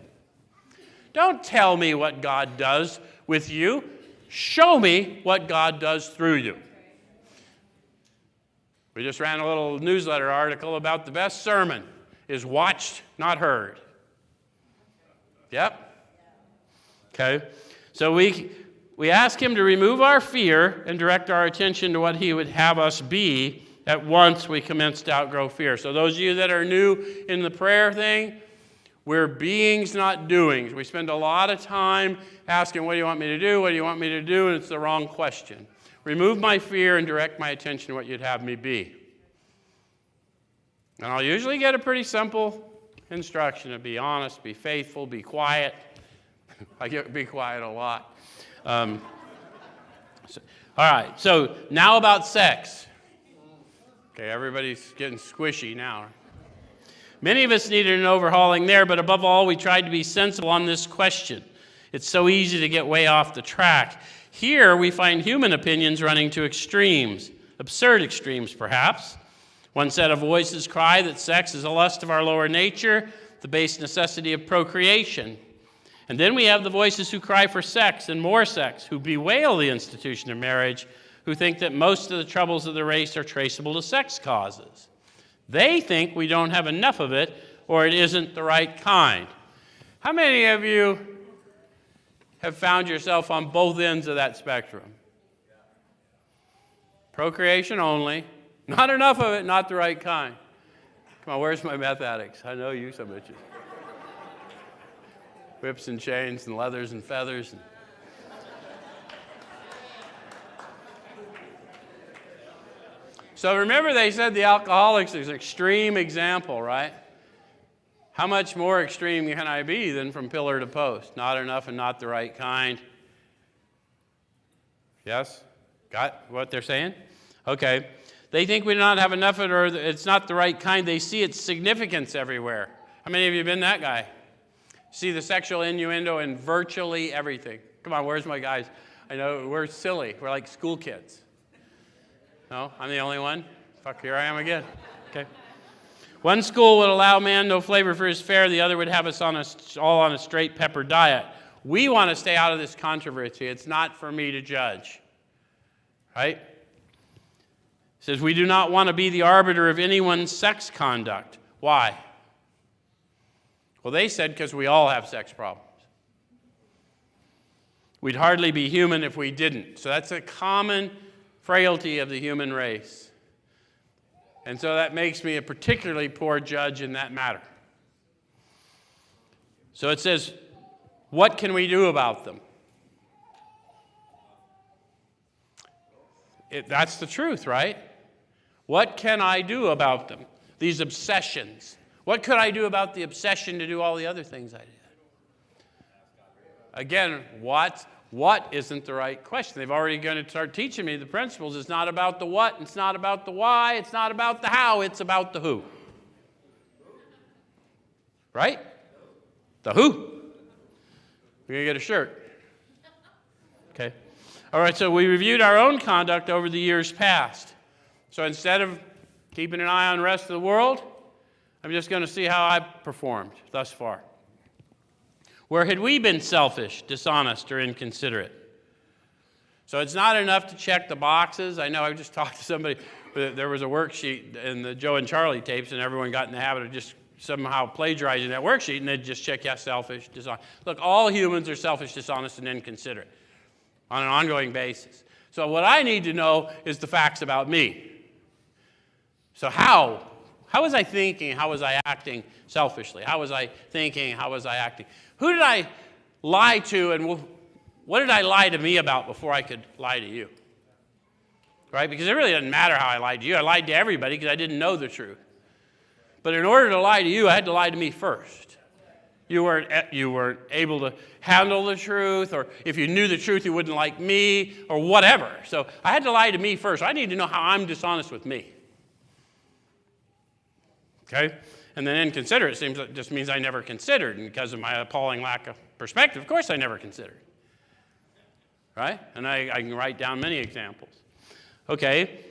Don't tell me what God does with you. Show me what God does through you. We just ran a little newsletter article about the best sermon is watched, not heard. Yep. Okay. So we ask him to remove our fear and direct our attention to what he would have us be at once we commence to outgrow fear. So those of you that are new in the prayer thing, we're beings, not doings. We spend a lot of time asking, what do you want me to do? What do you want me to do? And it's the wrong question. Remove my fear and direct my attention to what you'd have me be. And I'll usually get a pretty simple instruction to be honest, be faithful, be quiet. I get be quiet a lot. All right, so now about sex. Okay, everybody's getting squishy now. Many of us needed an overhauling there, but above all, we tried to be sensible on this question. It's so easy to get way off the track. Here, we find human opinions running to extremes, absurd extremes, perhaps. One set of voices cry that sex is a lust of our lower nature, the base necessity of procreation. And then we have the voices who cry for sex and more sex, who bewail the institution of marriage, who think that most of the troubles of the race are traceable to sex causes. They think we don't have enough of it, or it isn't the right kind. How many of you have found yourself on both ends of that spectrum? Procreation only, not enough of it, not the right kind. Come on, where's my meth addicts? I know you some bitches. Whips and chains and leathers and feathers. So remember they said the alcoholics is an extreme example, right? How much more extreme can I be than from pillar to post? Not enough and not the right kind. Yes? Got what they're saying? Okay. They think we do not have enough of it or it's not the right kind. They see its significance everywhere. How many of you have been that guy? See the sexual innuendo in virtually everything. Come on, where's my guys? I know we're silly. We're like school kids. No, I'm the only one? Fuck, here I am again. Okay. One school would allow man no flavor for his fare. The other would have us all on a straight pepper diet. We want to stay out of this controversy. It's not for me to judge. Right? It says we do not want to be the arbiter of anyone's sex conduct. Why? Well, they said because we all have sex problems. We'd hardly be human if we didn't. So that's a common frailty of the human race. And so that makes me a particularly poor judge in that matter. So it says, what can we do about them? That's the truth, right? What can I do about them? These obsessions. What could I do about the obsession to do all the other things I did? Again, what isn't the right question? They've already going to start teaching me the principles. It's not about the what, it's not about the why, it's not about the how, it's about the who. Right? The who. We're going to get a shirt. Okay. All right, so we reviewed our own conduct over the years past. So instead of keeping an eye on the rest of the world, I'm just going to see how I've performed thus far. Where had we been selfish, dishonest, or inconsiderate? So it's not enough to check the boxes. I know I just talked to somebody, there was a worksheet in the Joe and Charlie tapes, and everyone got in the habit of just somehow plagiarizing that worksheet, and they'd just check, yes, selfish, dishonest. Look, all humans are selfish, dishonest, and inconsiderate on an ongoing basis. So what I need to know is the facts about me. So how was I thinking? How was I acting selfishly? How was I thinking? How was I acting? Who did I lie to, and what did I lie to me about before I could lie to you? Right? Because it really doesn't matter how I lied to you. I lied to everybody because I didn't know the truth. But in order to lie to you, I had to lie to me first. You weren't able to handle the truth, or if you knew the truth, you wouldn't like me, or whatever. So I had to lie to me first. I need to know how I'm dishonest with me. Okay? And then inconsiderate seems like just means I never considered, and because of my appalling lack of perspective, of course I never considered. Right? And I can write down many examples. Okay?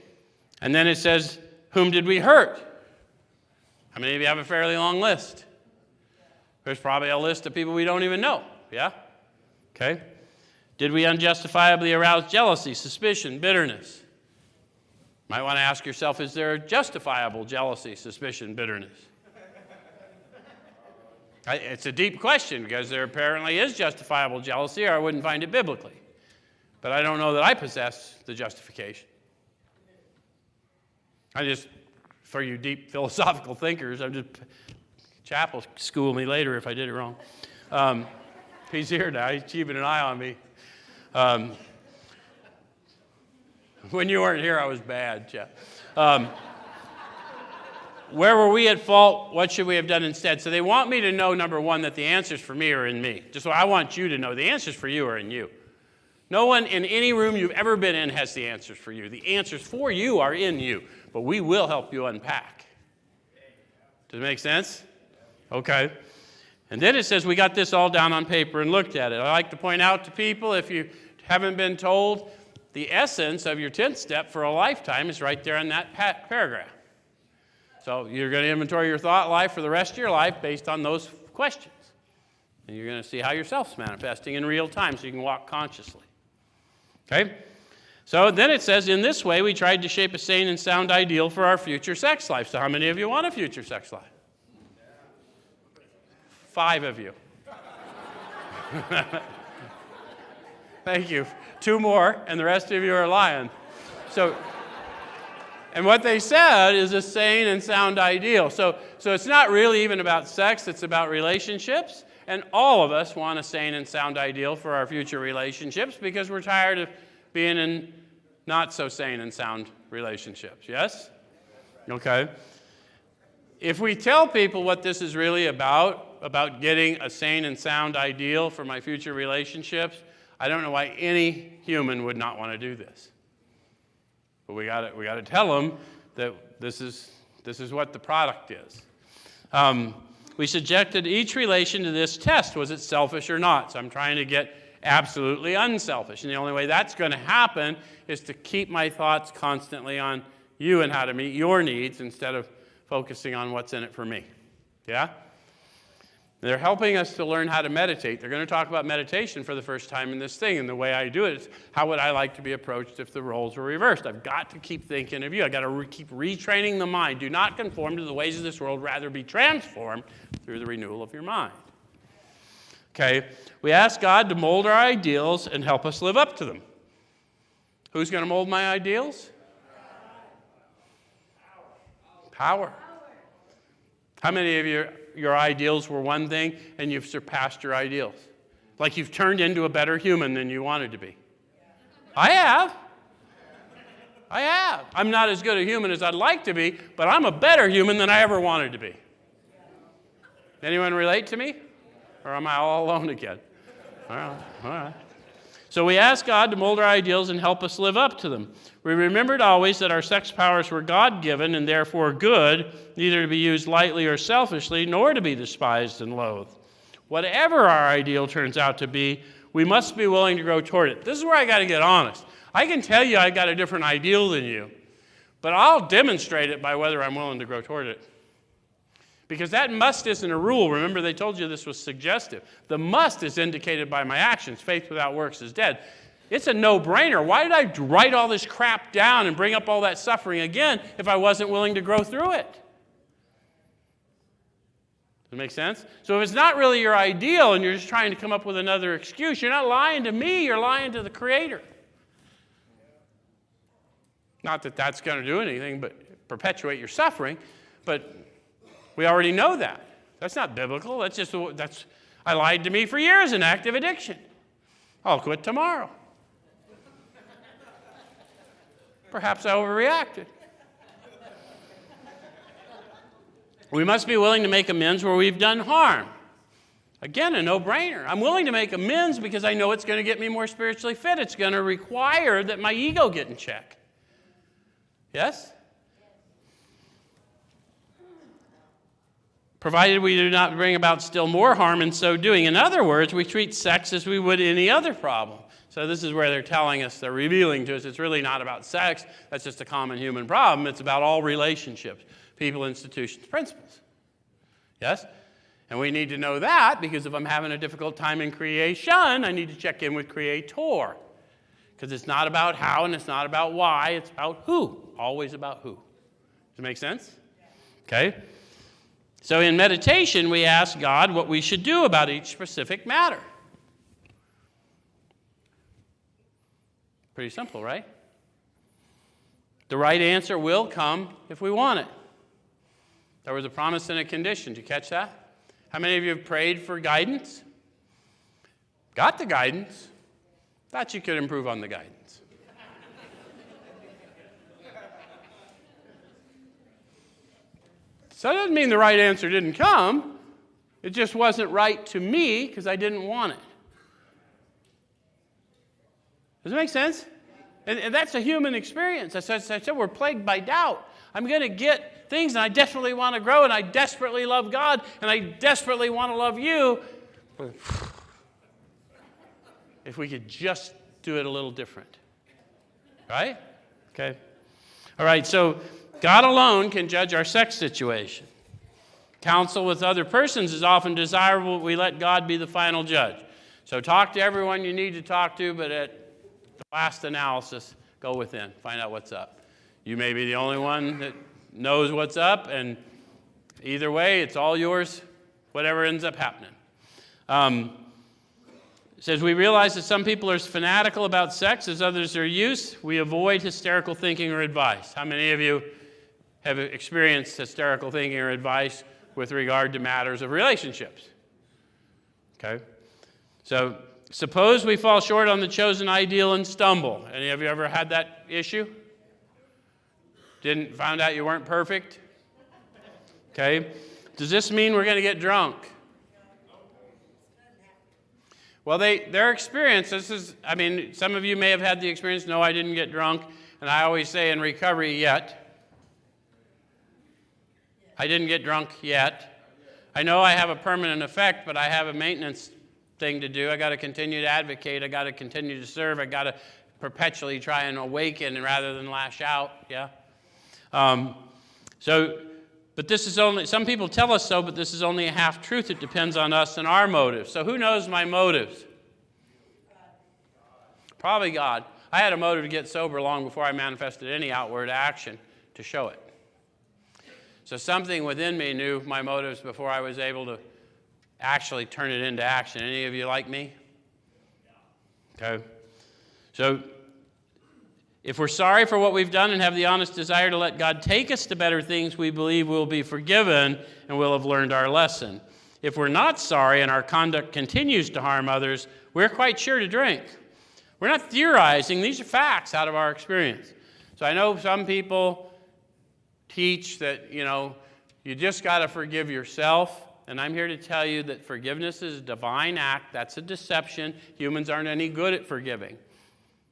And then it says, whom did we hurt? How many of you have a fairly long list? There's probably a list of people we don't even know. Yeah? Okay? Did we unjustifiably arouse jealousy, suspicion, bitterness? Might want to ask yourself, is there justifiable jealousy, suspicion, bitterness? It's a deep question because there apparently is justifiable jealousy, or I wouldn't find it biblically. But I don't know that I possess the justification. For you deep philosophical thinkers, Chap will school me later if I did it wrong. He's here now. He's keeping an eye on me. When you weren't here, I was bad, Chap. Where were we at fault? What should we have done instead? So they want me to know, number one, that the answers for me are in me. Just what I want you to know. The answers for you are in you. No one in any room you've ever been in has the answers for you. The answers for you are in you, but we will help you unpack. Does it make sense? Okay. And then it says we got this all down on paper and looked at it. I like to point out to people, if you haven't been told, the essence of your 10th step for a lifetime is right there in that paragraph. So you're going to inventory your thought life for the rest of your life based on those questions. And you're going to see how yourself's manifesting in real time so you can walk consciously. Okay? So then it says, in this way, we tried to shape a sane and sound ideal for our future sex life. So how many of you want a future sex life? 5 of you. Thank you. 2 more, and the rest of you are lying. So, and what they said is a sane and sound ideal. So it's not really even about sex, it's about relationships. And all of us want a sane and sound ideal for our future relationships because we're tired of being in not so sane and sound relationships. Yes? Okay. If we tell people what this is really about getting a sane and sound ideal for my future relationships, I don't know why any human would not want to do this. But we got to tell them that this is what the product is. We subjected each relation to this test. Was it selfish or not? So I'm trying to get absolutely unselfish. And the only way that's going to happen is to keep my thoughts constantly on you and how to meet your needs instead of focusing on what's in it for me. Yeah? They're helping us to learn how to meditate. They're going to talk about meditation for the first time in this thing. And the way I do it is, how would I like to be approached if the roles were reversed? I've got to keep thinking of you. I've got to keep retraining the mind. Do not conform to the ways of this world. Rather be transformed through the renewal of your mind. Okay? We ask God to mold our ideals and help us live up to them. Who's going to mold my ideals? Power. How many of your ideals were one thing and you've surpassed your ideals? Like you've turned into a better human than you wanted to be. I have. I'm not as good a human as I'd like to be, but I'm a better human than I ever wanted to be. Anyone relate to me? Or am I all alone again? All right. So we ask God to mold our ideals and help us live up to them. We remembered always that our sex powers were God-given and therefore good, neither to be used lightly or selfishly, nor to be despised and loathed. Whatever our ideal turns out to be, we must be willing to grow toward it. This is where I got to get honest. I can tell you I've got a different ideal than you, but I'll demonstrate it by whether I'm willing to grow toward it. Because that must isn't a rule. Remember, they told you this was suggestive. The must is indicated by my actions. Faith without works is dead. It's a no-brainer. Why did I write all this crap down and bring up all that suffering again if I wasn't willing to grow through it? Does that make sense? So if it's not really your ideal and you're just trying to come up with another excuse, you're not lying to me, you're lying to the Creator. Not that that's going to do anything but perpetuate your suffering, but we already know that. That's not biblical. I lied to me for years in active addiction. I'll quit tomorrow. Perhaps I overreacted. We must be willing to make amends where we've done harm. Again, a no-brainer. I'm willing to make amends because I know it's going to get me more spiritually fit. It's going to require that my ego get in check. Yes? Provided we do not bring about still more harm in so doing. In other words, we treat sex as we would any other problem. So this is where they're telling us, they're revealing to us, it's really not about sex. That's just a common human problem. It's about all relationships, people, institutions, principles. Yes? And we need to know that because if I'm having a difficult time in creation, I need to check in with Creator. Because it's not about how and it's not about why, it's about who. Always about who. Does it make sense? Okay. So in meditation, we ask God what we should do about each specific matter. Pretty simple, right? The right answer will come if we want it. There was a promise and a condition. Did you catch that? How many of you have prayed for guidance? Got the guidance. Thought you could improve on the guidance. So that doesn't mean the right answer didn't come. It just wasn't right to me because I didn't want it. Does it make sense? And that's a human experience. I said, we're plagued by doubt. I'm going to get things, and I desperately want to grow, and I desperately love God, and I desperately want to love you. If we could just do it a little different. Right? Okay. All right, so God alone can judge our sex situation. Counsel with other persons is often desirable, but we let God be the final judge. So talk to everyone you need to talk to, but at the last analysis, go within. Find out what's up. You may be the only one that knows what's up, and either way, it's all yours, whatever ends up happening. It says, we realize that some people are as fanatical about sex as others are used. We avoid hysterical thinking or advice. How many of you have experienced hysterical thinking or advice with regard to matters of relationships? Okay. So suppose we fall short on the chosen ideal and stumble. Any of you ever had that issue? Found out you weren't perfect? Okay. Does this mean we're going to get drunk? Well, their experience, some of you may have had the experience, no, I didn't get drunk, and I always say in recovery, yet. I didn't get drunk yet. I know I have a permanent effect, but I have a maintenance thing to do. I got to continue to advocate. I got to continue to serve. I got to perpetually try and awaken rather than lash out, yeah? But this is only, some people tell us so, but this is only a half-truth. It depends on us and our motives. So who knows my motives? Probably God. I had a motive to get sober long before I manifested any outward action to show it. So something within me knew my motives before I was able to actually turn it into action. Any of you like me? Okay. So If we're sorry for what we've done and have the honest desire to let God take us to better things, we believe we'll be forgiven and we'll have learned our lesson. If we're not sorry and our conduct continues to harm others, we're quite sure to drink. We're not theorizing. These are facts out of our experience. So I know some people teach that, you just got to forgive yourself. And I'm here to tell you that forgiveness is a divine act. That's a deception. Humans aren't any good at forgiving.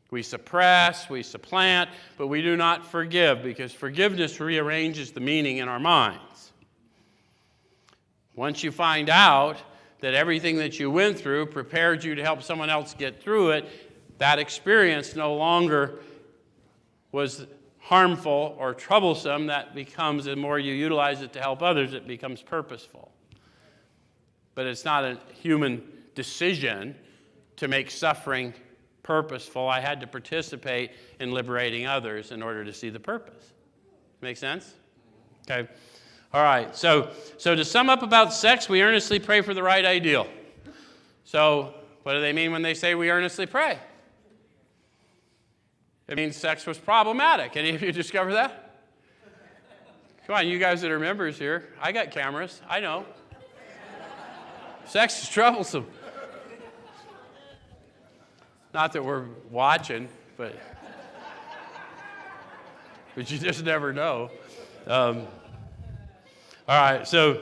We suppress, we supplant, but we do not forgive because forgiveness rearranges the meaning in our minds. Once you find out that everything that you went through prepared you to help someone else get through it, that experience no longer was harmful or troublesome. That becomes, the more you utilize it to help others, it becomes purposeful. But it's not a human decision to make suffering purposeful. I had to participate in liberating others in order to see the purpose. Make sense? Okay. All right. So to sum up about sex, we earnestly pray for the right ideal. So what do they mean when they say we earnestly pray? It means sex was problematic. Any of you discover that? Come on, you guys that are members here. I got cameras. I know. Sex is troublesome. Not that we're watching, but you just never know. All right, so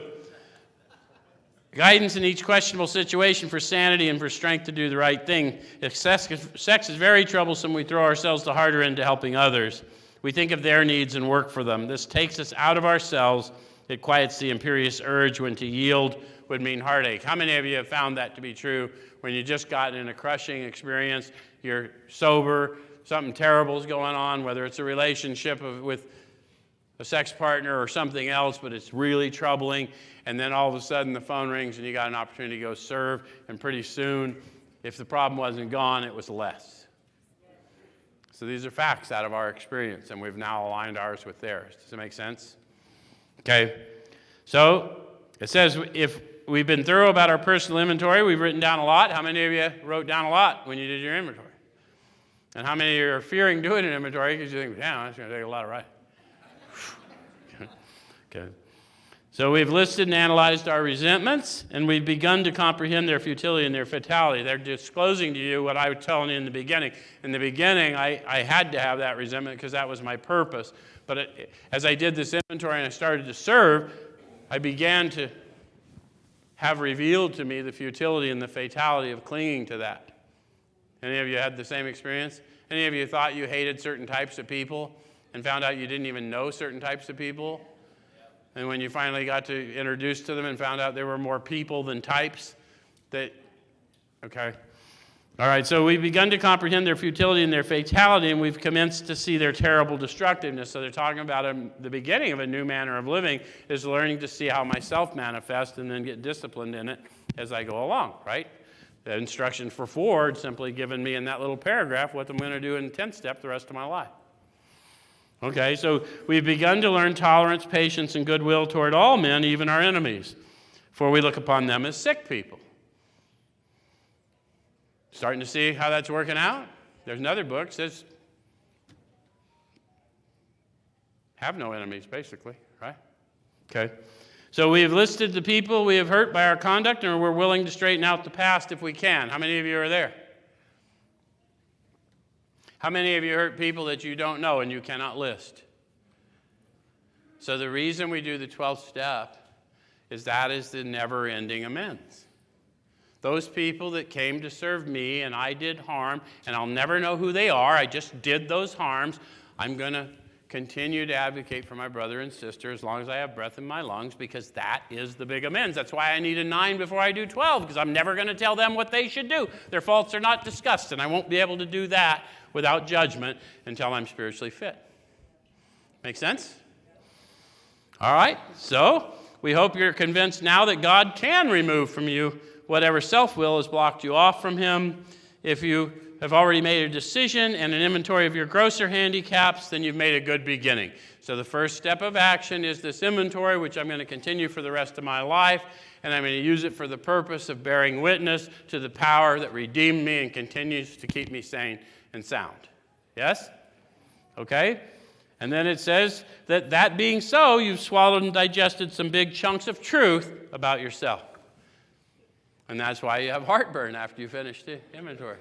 guidance in each questionable situation for sanity and for strength to do the right thing. If sex is very troublesome, we throw ourselves the harder into helping others. We think of their needs and work for them. This takes us out of ourselves. It quiets the imperious urge when to yield would mean heartache. How many of you have found that to be true when you just got in a crushing experience, you're sober, something terrible is going on, whether it's a relationship with a sex partner or something else, but it's really troubling, and then all of a sudden the phone rings and you got an opportunity to go serve, and pretty soon, if the problem wasn't gone, it was less. So these are facts out of our experience, and we've now aligned ours with theirs. Does it make sense? Okay. So it says if we've been thorough about our personal inventory, we've written down a lot. How many of you wrote down a lot when you did your inventory? And how many of you are fearing doing an inventory because you think, damn, that's going to take a lot of writing? Okay. So we've listed and analyzed our resentments, and we've begun to comprehend their futility and their fatality. They're disclosing to you what I was telling you in the beginning. In the beginning, I had to have that resentment because that was my purpose. But as I did this inventory and I started to serve, I began to have revealed to me the futility and the fatality of clinging to that. Any of you had the same experience? Any of you thought you hated certain types of people and found out you didn't even know certain types of people? And when you finally got to introduce to them and found out there were more people than types, okay. All right, so we've begun to comprehend their futility and their fatality, and we've commenced to see their terrible destructiveness. So they're talking about the beginning of a new manner of living is learning to see how myself manifests and then get disciplined in it as I go along, right? The instruction for Ford simply given me in that little paragraph what I'm going to do in 10th step the rest of my life. Okay, so we've begun to learn tolerance, patience, and goodwill toward all men, even our enemies, for we look upon them as sick people. Starting to see how that's working out? There's another book that says, have no enemies, basically, right? Okay. So we have listed the people we have hurt by our conduct, and we're willing to straighten out the past if we can. How many of you are there? How many of you hurt people that you don't know and you cannot list? So the reason we do the 12th step is that is the never-ending amends. Those people that came to serve me and I did harm, and I'll never know who they are, I just did those harms, I'm going to continue to advocate for my brother and sister as long as I have breath in my lungs, because that is the big amends. That's why I need a 9 before I do 12, because I'm never going to tell them what they should do. Their faults are not discussed, and I won't be able to do that without judgment until I'm spiritually fit. Make sense? All right, so we hope you're convinced now that God can remove from you whatever self-will has blocked you off from him. If you have already made a decision and an inventory of your grosser handicaps, then you've made a good beginning. So the first step of action is this inventory, which I'm going to continue for the rest of my life, and I'm going to use it for the purpose of bearing witness to the power that redeemed me and continues to keep me sane and sound. Yes? Okay? And then it says that being so, you've swallowed and digested some big chunks of truth about yourself. And that's why you have heartburn after you finish the inventory.